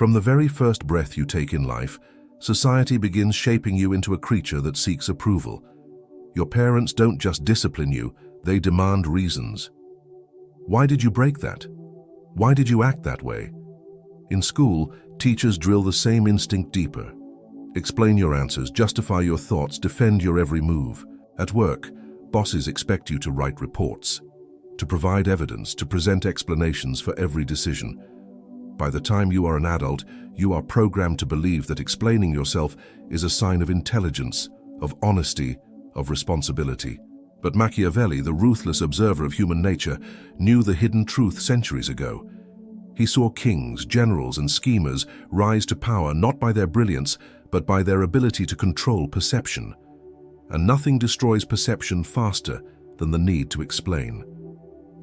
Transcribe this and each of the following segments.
From the very first breath you take in life, society begins shaping you into a creature that seeks approval. Your parents don't just discipline you, they demand reasons. Why did you break that? Why did you act that way? In school, teachers drill the same instinct deeper. Explain your answers, justify your thoughts, defend your every move. At work, bosses expect you to write reports, to provide evidence, to present explanations for every decision. By the time you are an adult, you are programmed to believe that explaining yourself is a sign of intelligence, of honesty, of responsibility. But Machiavelli, the ruthless observer of human nature, knew the hidden truth centuries ago. He saw kings, generals, and schemers rise to power not by their brilliance, but by their ability to control perception. And nothing destroys perception faster than the need to explain.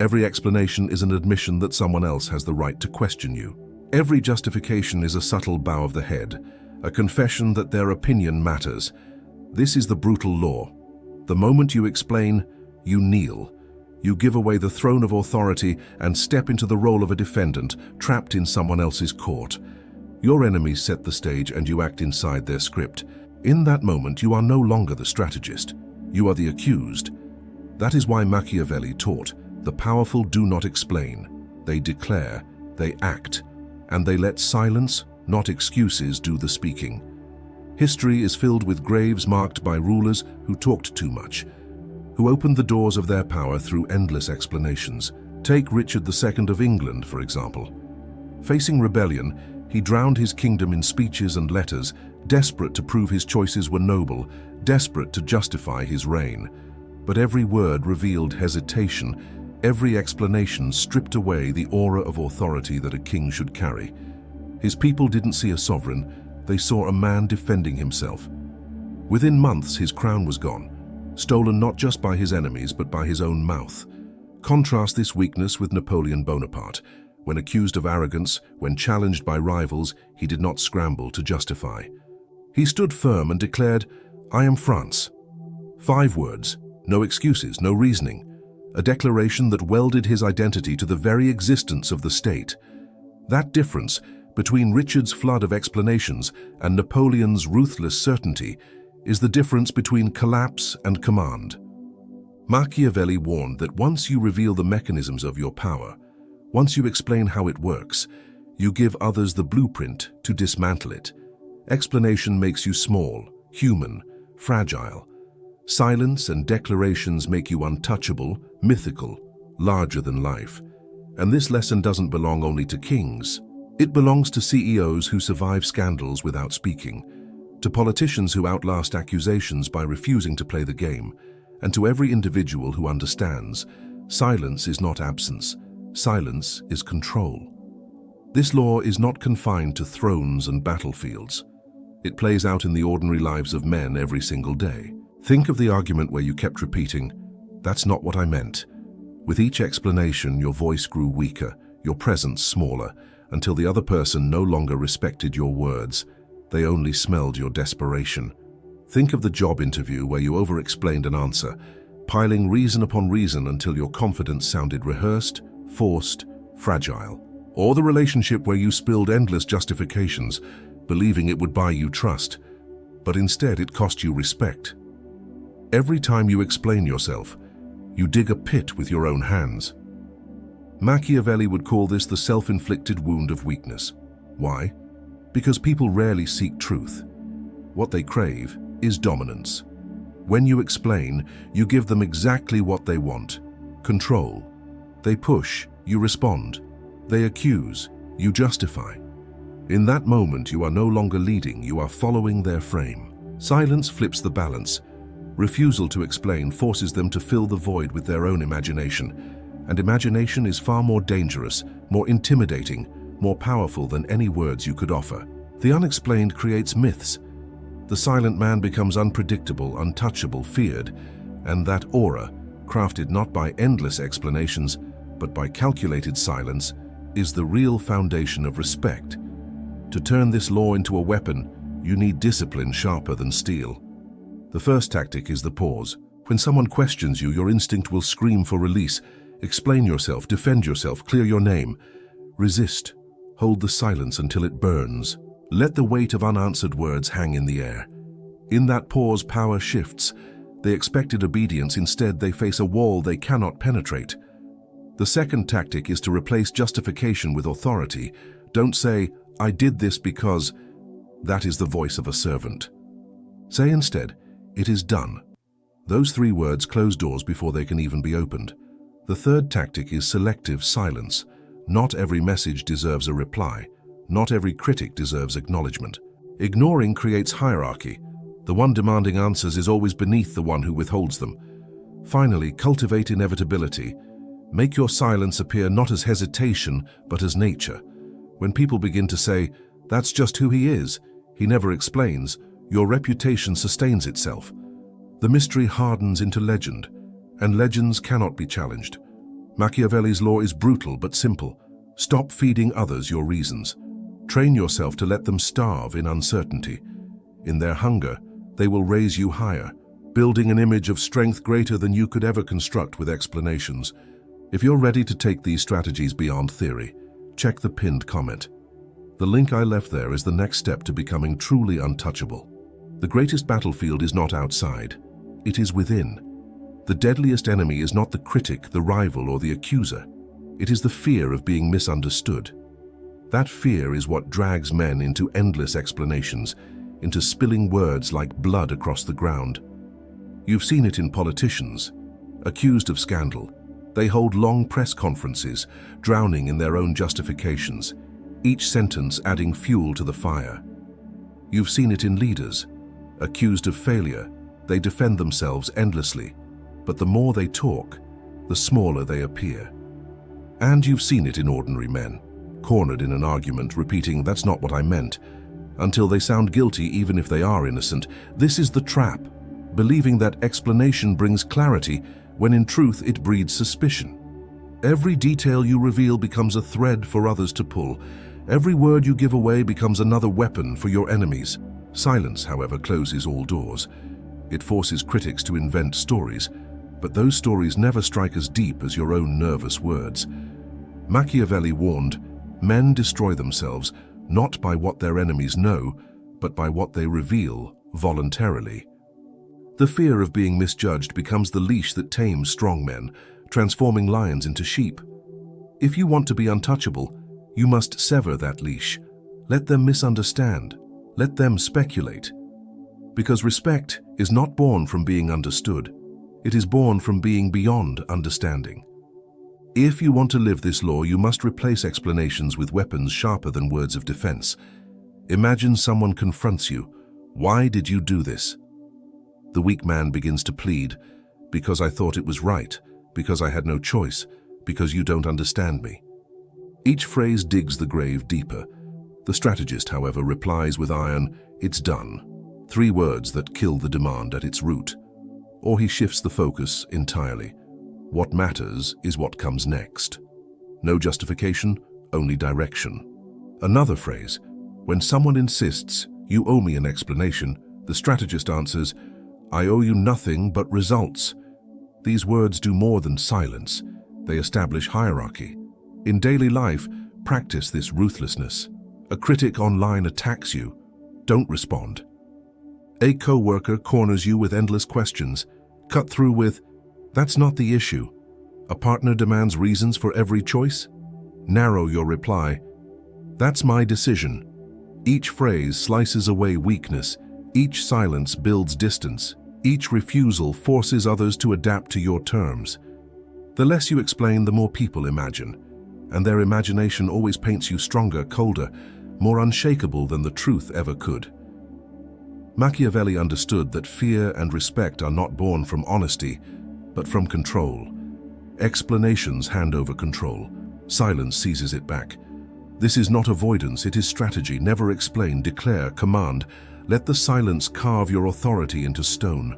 Every explanation is an admission that someone else has the right to question you. Every justification is a subtle bow of the head, a confession that their opinion matters. This is the brutal law. The moment you explain, you kneel. You give away the throne of authority and step into the role of a defendant trapped in someone else's court. Your enemies set the stage and you act inside their script. In that moment, you are no longer the strategist. You are the accused. That is why Machiavelli taught, the powerful do not explain. They declare, they act, and they let silence, not excuses, do the speaking. History is filled with graves marked by rulers who talked too much, who opened the doors of their power through endless explanations. Take Richard II of England, for example. Facing rebellion, he drowned his kingdom in speeches and letters, desperate to prove his choices were noble, desperate to justify his reign. But every word revealed hesitation, every explanation stripped away the aura of authority that a king should carry. His people didn't see a sovereign, they saw a man defending himself. Within months, his crown was gone, stolen not just by his enemies but by his own mouth. Contrast this weakness with Napoleon Bonaparte. When accused of arrogance, when challenged by rivals, he did not scramble to justify. He stood firm and declared, "I am France." 5 words, no excuses, no reasoning. A declaration that welded his identity to the very existence of the state. That difference between Richard's flood of explanations and Napoleon's ruthless certainty is the difference between collapse and command. Machiavelli warned that once you reveal the mechanisms of your power, once you explain how it works, you give others the blueprint to dismantle it. Explanation makes you small, human, fragile. Silence and declarations make you untouchable, mythical, larger than life. And this lesson doesn't belong only to kings. It belongs to CEOs who survive scandals without speaking, to politicians who outlast accusations by refusing to play the game, and to every individual who understands, silence is not absence, silence is control. This law is not confined to thrones and battlefields. It plays out in the ordinary lives of men every single day. Think of the argument where you kept repeating, "That's not what I meant." With each explanation, your voice grew weaker, your presence smaller, until the other person no longer respected your words. They only smelled your desperation. Think of the job interview where you over-explained an answer, piling reason upon reason until your confidence sounded rehearsed, forced, fragile. Or the relationship where you spilled endless justifications, believing it would buy you trust, but instead it cost you respect. Every time you explain yourself, you dig a pit with your own hands. Machiavelli would call this the self-inflicted wound of weakness. Why? Because people rarely seek truth. What they crave is dominance. When you explain, you give them exactly what they want. Control. They push, you respond. They accuse, you justify. In that moment, you are no longer leading, you are following their frame. Silence flips the balance. Refusal to explain forces them to fill the void with their own imagination. And imagination is far more dangerous, more intimidating, more powerful than any words you could offer. The unexplained creates myths. The silent man becomes unpredictable, untouchable, feared, and that aura, crafted not by endless explanations, but by calculated silence, is the real foundation of respect. To turn this law into a weapon, you need discipline sharper than steel. The first tactic is the pause. When someone questions you, your instinct will scream for release. Explain yourself, defend yourself, clear your name. Resist. Hold the silence until it burns. Let the weight of unanswered words hang in the air. In that pause, power shifts. They expected obedience, instead they face a wall they cannot penetrate. The second tactic is to replace justification with authority. Don't say, "I did this because..." That is the voice of a servant. Say instead, "It is done." Those three words close doors before they can even be opened. The third tactic is selective silence. Not every message deserves a reply. Not every critic deserves acknowledgement. Ignoring creates hierarchy. The one demanding answers is always beneath the one who withholds them. Finally, cultivate inevitability. Make your silence appear not as hesitation, but as nature. When people begin to say, "That's just who he is, he never explains," your reputation sustains itself. The mystery hardens into legend, and legends cannot be challenged. Machiavelli's law is brutal but simple. Stop feeding others your reasons. Train yourself to let them starve in uncertainty. In their hunger, they will raise you higher, building an image of strength greater than you could ever construct with explanations. If you're ready to take these strategies beyond theory, check the pinned comment. The link I left there is the next step to becoming truly untouchable. The greatest battlefield is not outside, it is within. The deadliest enemy is not the critic, the rival, or the accuser. It is the fear of being misunderstood. That fear is what drags men into endless explanations, into spilling words like blood across the ground. You've seen it in politicians, accused of scandal. They hold long press conferences, drowning in their own justifications, each sentence adding fuel to the fire. You've seen it in leaders, accused of failure. They defend themselves endlessly, but the more they talk, the smaller they appear. And you've seen it in ordinary men, cornered in an argument, repeating, "That's not what I meant," until they sound guilty even if they are innocent. This is the trap, believing that explanation brings clarity when in truth it breeds suspicion. Every detail you reveal becomes a thread for others to pull. Every word you give away becomes another weapon for your enemies. Silence, however, closes all doors. It forces critics to invent stories, but those stories never strike as deep as your own nervous words. Machiavelli warned, men destroy themselves not by what their enemies know, but by what they reveal voluntarily. The fear of being misjudged becomes the leash that tames strong men, transforming lions into sheep. If you want to be untouchable, you must sever that leash. Let them misunderstand. Let them speculate. Because respect is not born from being understood. It is born from being beyond understanding. If you want to live this law, you must replace explanations with weapons sharper than words of defense. Imagine someone confronts you. "Why did you do this?" The weak man begins to plead, "Because I thought it was right, because I had no choice, because you don't understand me." Each phrase digs the grave deeper. The strategist, however, replies with iron, "It's done." 3 words that kill the demand at its root. Or he shifts the focus entirely. What matters is what comes next. No justification, only direction. Another phrase, when someone insists, "You owe me an explanation," the strategist answers, "I owe you nothing but results." These words do more than silence. They establish hierarchy. In daily life, practice this ruthlessness. A critic online attacks you. Don't respond. A co-worker corners you with endless questions. Cut through with, "That's not the issue." A partner demands reasons for every choice. Narrow your reply. "That's my decision." Each phrase slices away weakness. Each silence builds distance. Each refusal forces others to adapt to your terms. The less you explain, the more people imagine. And their imagination always paints you stronger, colder, more unshakable than the truth ever could. Machiavelli understood that fear and respect are not born from honesty, but from control. Explanations hand over control. Silence seizes it back. This is not avoidance, it is strategy. Never explain, declare, command. Let the silence carve your authority into stone.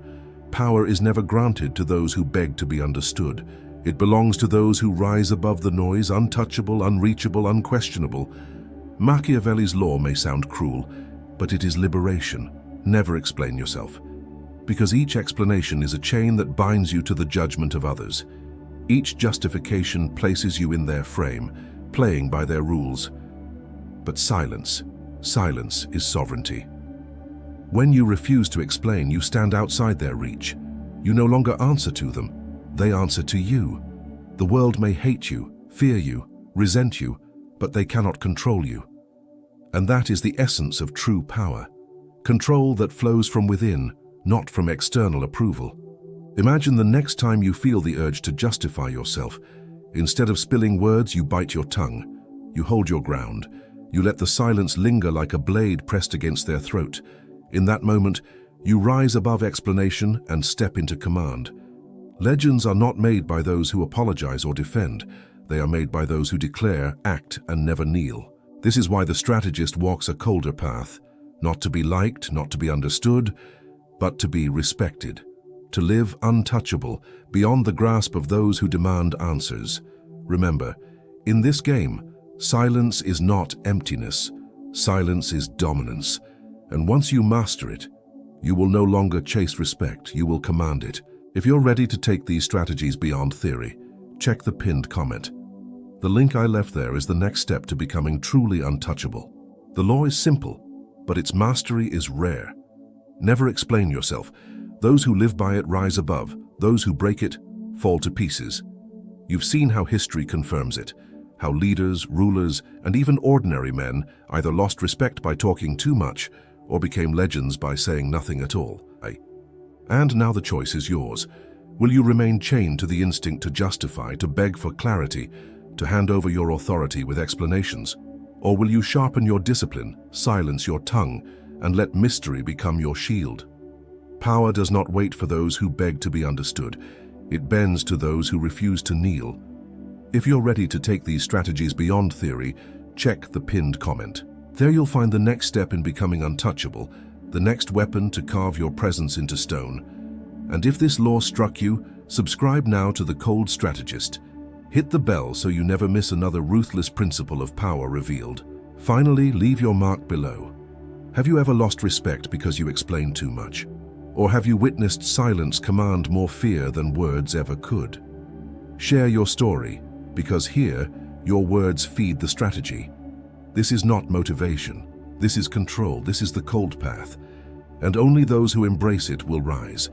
Power is never granted to those who beg to be understood. It belongs to those who rise above the noise, untouchable, unreachable, unquestionable. Machiavelli's law may sound cruel, but it is liberation. Never explain yourself, because each explanation is a chain that binds you to the judgment of others. Each justification places you in their frame, playing by their rules. But silence is sovereignty. When you refuse to explain, you stand outside their reach. You no longer answer to them, they answer to you. The world may hate you, fear you, resent you, but they cannot control you. And that is the essence of true power. Control that flows from within, not from external approval. Imagine the next time you feel the urge to justify yourself. Instead of spilling words, you bite your tongue. You hold your ground. You let the silence linger like a blade pressed against their throat. In that moment, you rise above explanation and step into command. Legends are not made by those who apologize or defend. They are made by those who declare, act, and never kneel. This is why the strategist walks a colder path. Not to be liked, not to be understood, but to be respected. To live untouchable, beyond the grasp of those who demand answers. Remember, in this game, silence is not emptiness. Silence is dominance. And once you master it, you will no longer chase respect, you will command it. If you're ready to take these strategies beyond theory, check the pinned comment. The link I left there is the next step to becoming truly untouchable. The law is simple, but its mastery is rare. Never explain yourself. Those who live by it rise above. Those who break it fall to pieces. You've seen how history confirms it, how leaders, rulers, and even ordinary men either lost respect by talking too much or became legends by saying nothing at all. And now the choice is yours. Will you remain chained to the instinct to justify, to beg for clarity, to hand over your authority with explanations? Or will you sharpen your discipline, silence your tongue, and let mystery become your shield? Power does not wait for those who beg to be understood. It bends to those who refuse to kneel. If you're ready to take these strategies beyond theory, check the pinned comment. There you'll find the next step in becoming untouchable, the next weapon to carve your presence into stone. And if this law struck you, subscribe now to The Cold Strategist. Hit the bell so you never miss another ruthless principle of power revealed. Finally, leave your mark below. Have you ever lost respect because you explained too much? Or have you witnessed silence command more fear than words ever could? Share your story, because here, your words feed the strategy. This is not motivation. This is control. This is the cold path. And only those who embrace it will rise.